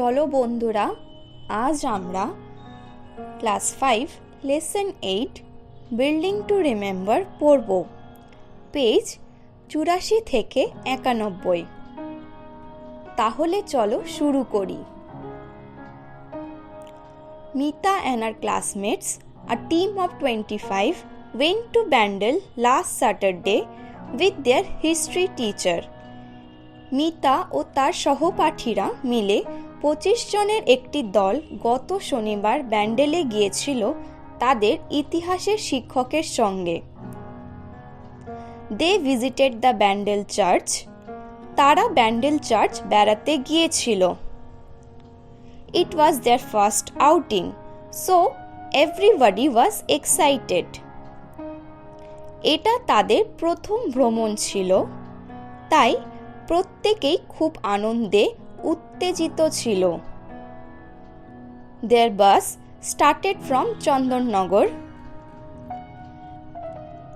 চলো বন্ধুরা, আজ আমরা class 5 lesson 8 building to remember পড়ব। পেজ 84 থেকে 91। তাহলে চলো শুরু করি। Mita and her classmates, a team of 25, went to Bandel last Saturday with their history teacher. Mita ও তার সহপাঠীরা মিলে 25 জনের একটি দল গত শনিবার ব্যান্ডেলে গিয়েছিল তাদের ইতিহাসের শিক্ষকের সঙ্গে। They visited the Bandel church. তারা ব্যান্ডেল চার্চ বেড়াতে গিয়েছিল। It was their first outing, so everybody was excited. এটা তাদের প্রথম ভ্রমণ ছিল, তাই প্রত্যেকেই খুব আনন্দে উত্তেজিত ছিল। Their bus started from Chandannagar.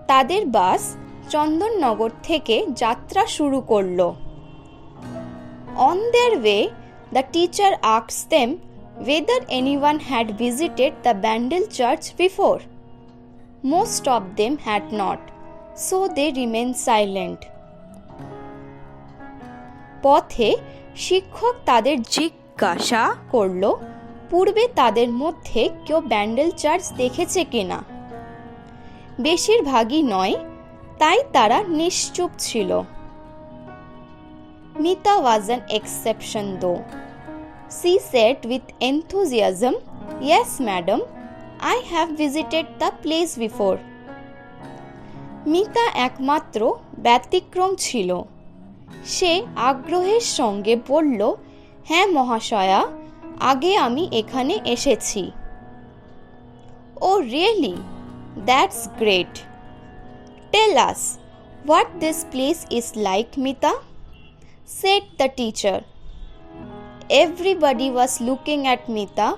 তাদের বাস চন্দননগর থেকে যাত্রা শুরু করলো। On their way, the teacher asked them whether anyone had visited the Bandel church before. Most of them had not, so they remained silent. পথে শিক্ষক তাদের জিজ্ঞাসা করল পূর্বে তাদের মধ্যে কেউ ব্যান্ডেল চার্চ দেখেছে কিনা। বেশিরভাগই নয়, তাই তারা নিশ্চুপ ছিল। Mita was an exception though. She said with enthusiasm, "Yes, madam, I have visited the place before." Mita একমাত্র ব্যতিক্রম ছিল। সে আগ্রহের সঙ্গে বলল, হ্যাঁ মহাশয়া, আগে আমি এখানে এসেছি। Oh really? That's great. Tell us what this place is like, Mita, said the teacher. Everybody was looking at Mita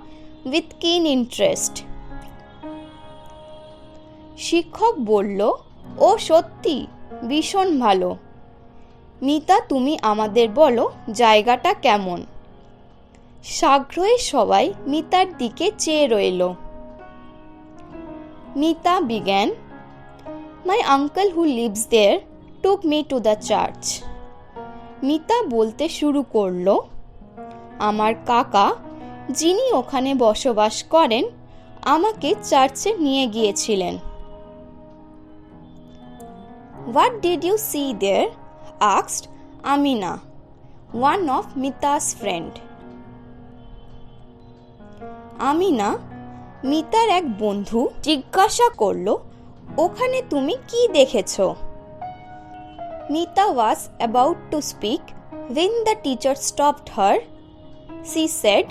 with keen interest. শিক্ষক বলল, ও সত্যি ভীষণ ভালো। মিতা, তুমি আমাদের বলো জায়গাটা কেমন। সাগ্রহে সবাই মিতার দিকে চেয়ে রইল। Mita began, "My uncle who lives there took me to the church." Mita বলতে শুরু করল, আমার কাকা যিনি ওখানে বসবাস করেন আমাকে চার্চে নিয়ে গিয়েছিলেন। What did you see there? asked Amina, one of Mita's friend. Amina, মিতার এক বন্ধু, জিজ্ঞাসা করল, ওখানে তুমি কি দেখেছো? Mita was about to speak when the teacher stopped her. She said,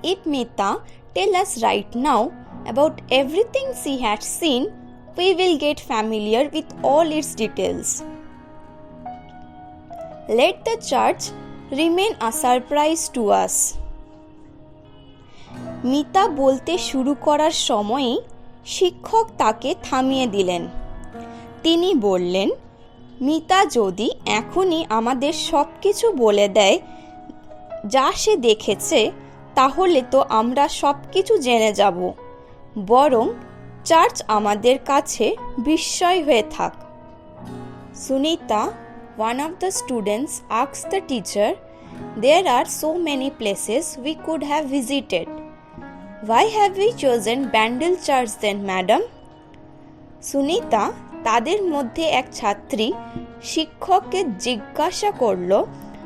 "If Mita tell us right now about everything she had seen, we will get familiar with all its details. Let the church remain a surprise to us." Mita বলতে শুরু করার সময়ই শিক্ষক তাকে থামিয়ে দিলেন। তিনি বললেন, মিতা যদি এখনই আমাদের সব কিছু বলে দেয় যা সে দেখেছে, তাহলে তো আমরা সব কিছু জেনে যাব, বরং চার্চ আমাদের কাছে বিস্ময় হয়ে থাক। Sunita, one of the students, asked the teacher, "There are so many places we could have visited. Why have we chosen Bandel Church then, madam?" Sunita, তাদের মধ্যে এক ছাত্রী, শিক্ষককে জিজ্ঞাসা করল,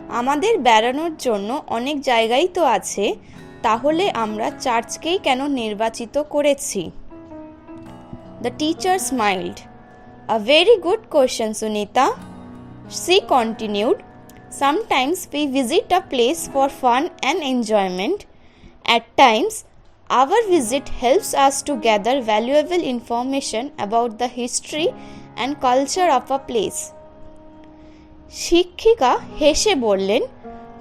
আমাদের বেড়ানোর জন্য অনেক জায়গাই তো আছে, তাহলে আমরা চার্চকেই কেন নির্বাচিত করেছি? The teacher smiled. "A very good question, Sunita." She continued, "Sometimes we visit a place for fun and enjoyment. At times, our visit helps us to gather valuable information about the history and culture of a place." শিক্ষিকা হেসে বললেন,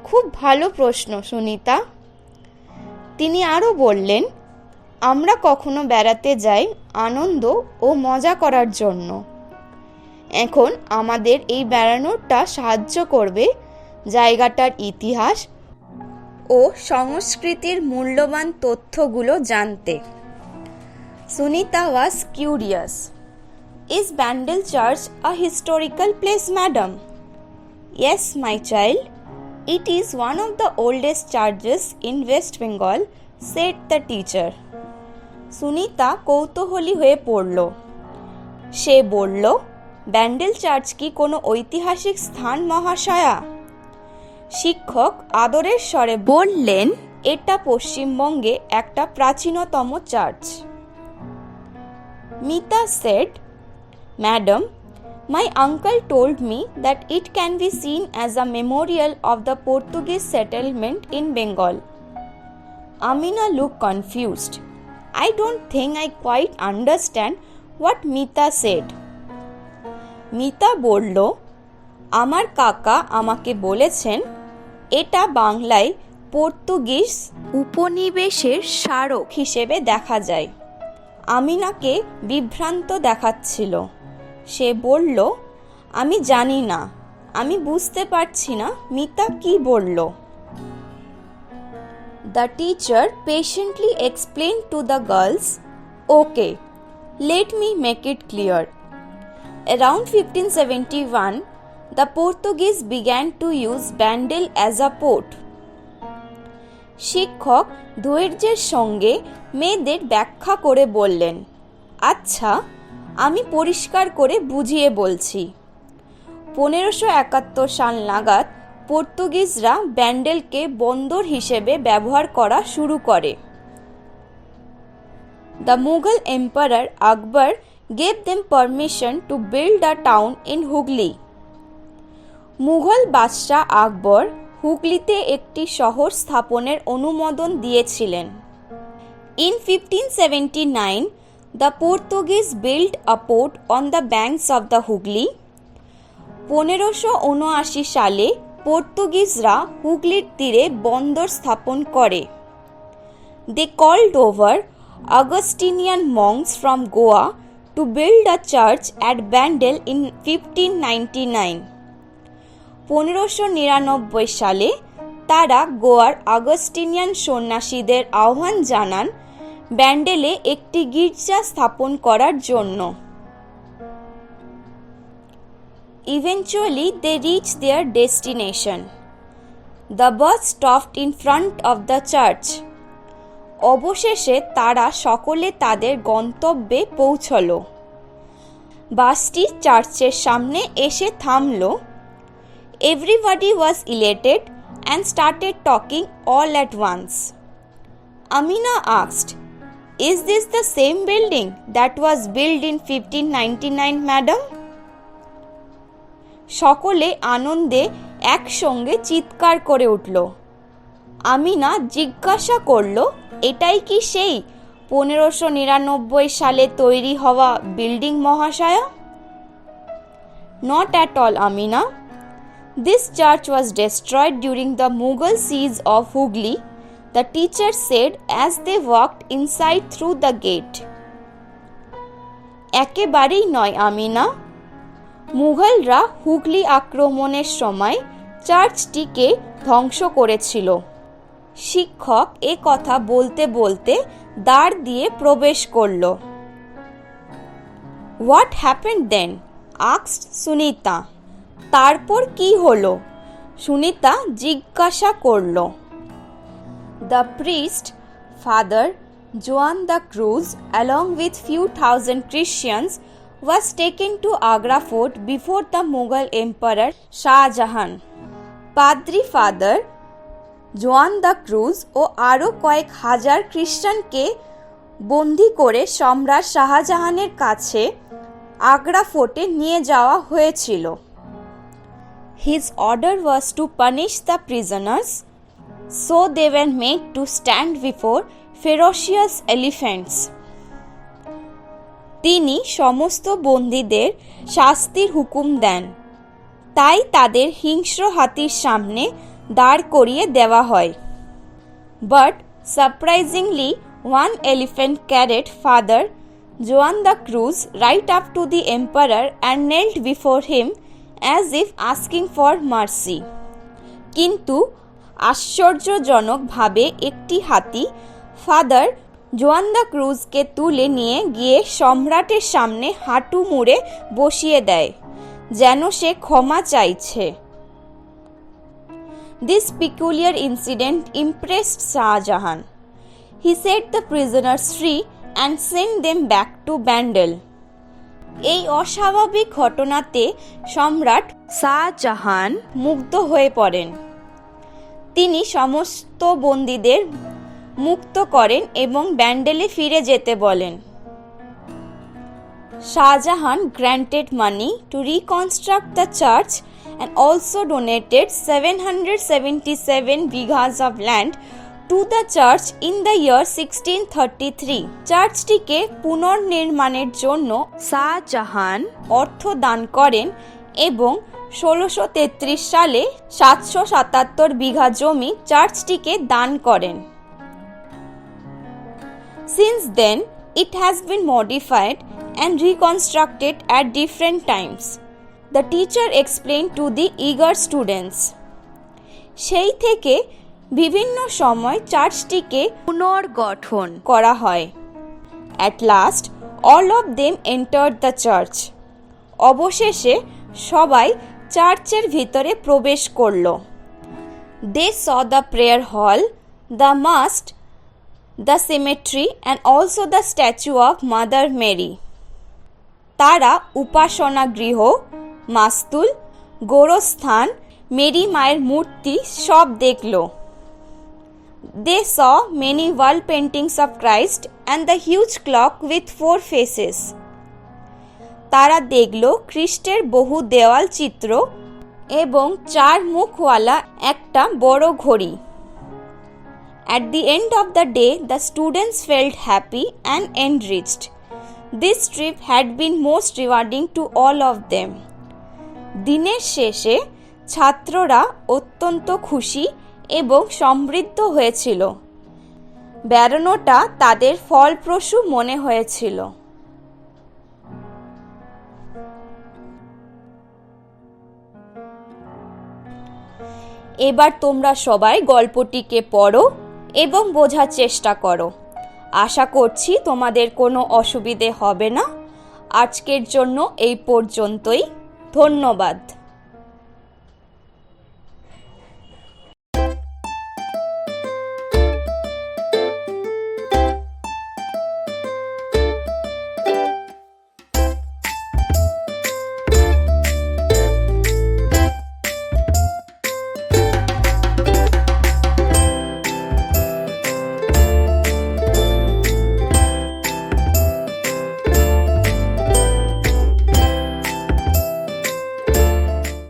খুব ভালো প্রশ্ন সুনিতা। তিনি আরও বললেন, আমরা কখনো বেড়াতে যাই আনন্দ ও মজা করার জন্য। এখন আমাদের এই বেড়ানোটা সাহায্য করবে জায়গাটার ইতিহাস ও সংস্কৃতির মূল্যবান তথ্যগুলো জানতে। সুনিতা ওয়াজ curious. Is Bandel Church a historical place, madam? Yes, my child. It is one of the oldest churches in West Bengal, said the teacher. Sunita কৌতূহলী হয়ে পড়ল। সে বলল, ব্যান্ডেল চার্চ কি কোনো ঐতিহাসিক স্থান মহাশয়া? শিক্ষক আদরের স্বরে বললেন, এটা পশ্চিমবঙ্গে একটা প্রাচীনতম church. Mita said, Madam, my uncle told me that it can be seen as a memorial of the Portuguese settlement in Bengal. Amina looked confused. I don't think I quite understand what Mita said. Mita বলল, আমার কাকা আমাকে বলেছেন এটা বাংলায় Portuguese উপনিবেশের স্মারক হিসেবে দেখা যায়। আমিনাকে বিভ্রান্ত দেখাচ্ছিল। সে বলল, আমি জানি না, আমি বুঝতে পারছি না মিতা কি বলল। The teacher patiently explained to the girls, Okay, let me make it clear. Around 1571, the Portuguese began to use Bandel as a port. শিক্ষক ধৈর্যের সঙ্গে মেয়েদের ব্যাখ্যা করে বললেন, আচ্ছা, আমি পরিষ্কার করে বুঝিয়ে বলছি। 1571 সাল নাগাদ পর্তুগিজরা ব্যান্ডেলকে বন্দর হিসেবে ব্যবহার করা শুরু করে। The Mughal Emperor Akbar gave them permission to build a town in Hooghly. Mughal বাদশাহ আকবর হুগলিতে একটি শহর স্থাপনের অনুমোদন দিয়েছিলেন। In 1579, the Portuguese built a port on the banks of the Hooghly. 1579 সালে পর্তুগিজরা হুগলির তীরে বন্দর স্থাপন করে। They called over Augustinian monks from Goa to build a church at Bandel in 1599. 1599 সালে তারা গোয়ার আগস্টিনিয়ান সন্ন্যাসীদের আহ্বান জানান ব্যান্ডেলে একটি গির্জা স্থাপন করার জন্য। Eventually they reached their destination. The bus stopped in front of the church. অবশেষে তারা সকলে তাদের গন্তব্যে পৌঁছল। বাসটি চার্চের সামনে এসে থামল। Everybody was elated and started talking all at once. Amina asked, Is this the same building that was built in 1599, madam? সকলে আনন্দে একসঙ্গে চিৎকার করে উঠল। আমিনা জিজ্ঞাসা করল, এটাই কি সেই 1599 সালে তৈরি হওয়া building মহাশয়া? Not at all, Amina. This church was destroyed during the Mughal siege of Hooghly, the teacher said as they walked inside through the gate. একেবারেই নয় আমিনা। মুঘলরা হুগলি আক্রমণের সময় চার্চটিকে ধ্বংস করেছিল। শিক্ষক এ কথা বলতে বলতে দ্বার দিয়ে প্রবেশ করল। What happened then? asked Sunita. তারপর কি হলো? সুনিতা জিজ্ঞাসা করল। The priest, Father Juan de Cruz, along with few thousand Christians, was taken to Agra fort before the Mughal Emperor Shah Jahan. পাদ্রি ফাদার জোয়ান দ্য ক্রুজ ও আরও কয়েক হাজার খ্রিস্টানকে বন্দি করে সম্রাট শাহজাহানের কাছে আগ্রা ফোর্টে নিয়ে যাওয়া হয়েছিল। His order was to punish the prisoners, so they were made to stand before ferocious elephants. তিনি সমস্ত বন্দীদের শাস্তির হুকুম দেন, তাই তাদের হিংস্র হাতির সামনে দাঁড় করিয়ে দেওয়া হয়। But surprisingly, one elephant carried Father Juan de Cruz right up to the emperor and knelt before him as if asking for mercy. কিন্তু আশ্চর্যজনকভাবে একটি হাতি ফাদার জোয়ান দ্য ক্রুজকে তুলে নিয়ে গিয়ে সম্রাটের সামনে হাঁটু মুড়ে বসিয়ে দেয়, যেন সে ক্ষমা চাইছে। This peculiar incident impressed Shah Jahan. He set the prisoners free and sent them back to Bandel. এই অস্বাভাবিক ঘটনাতে সম্রাট শাহজাহান মুগ্ধ হয়ে পড়েন। তিনি সমস্ত বন্দীদের মুক্ত করেন এবং ব্যান্ডেলে ফিরে যেতে বলেন। Shahjahan granted money to reconstruct the church and also donated 777 bighas of land to the church in the year 1633. চার্চটিকে পুনর্নির্মাণের জন্য শাহজাহান অর্থ দান করেন এবং 1633 সালে 777 বিঘা জমি চার্চটিকে দান করেন। Since then, it has been modified and reconstructed at different times. The teacher explained to the eager students. সেই থেকে বিভিন্ন সময় চার্চটিকে পুনর্গঠন করা হয়। At last, all of them entered the church. অবশেষে সবাই চার্চের ভিতরে প্রবেশ করল। They saw the prayer hall, the mosque, the cemetery and also the statue of Mother Mary. তারা উপাসনা গৃহ, মাস্তুল, গোরস্থান, মেরি মায়ের মূর্তি সব দেখল। They saw many wall paintings of Christ and the huge clock with 4 faces. তারা দেখল খ্রিস্টের বহু দেওয়াল চিত্র এবং 4 মুখওয়ালা একটা বড় ঘড়ি। At the end of the day, the students felt happy and enriched. This trip had been most rewarding to all of them. দিনের শেষে ছাত্ররা অত্যন্ত খুশি এবং সমৃদ্ধ হয়েছিল। বেড়ানোটা তাদের ফলপ্রসূ মনে হয়েছিল। এবার তোমরা সবাই গল্পটিকে পড়ো এবং বোঝার চেষ্টা করো। আশা করছি তোমাদের কোনো অসুবিধে হবে না। আজকের জন্য এই পর্যন্তই। ধন্যবাদ।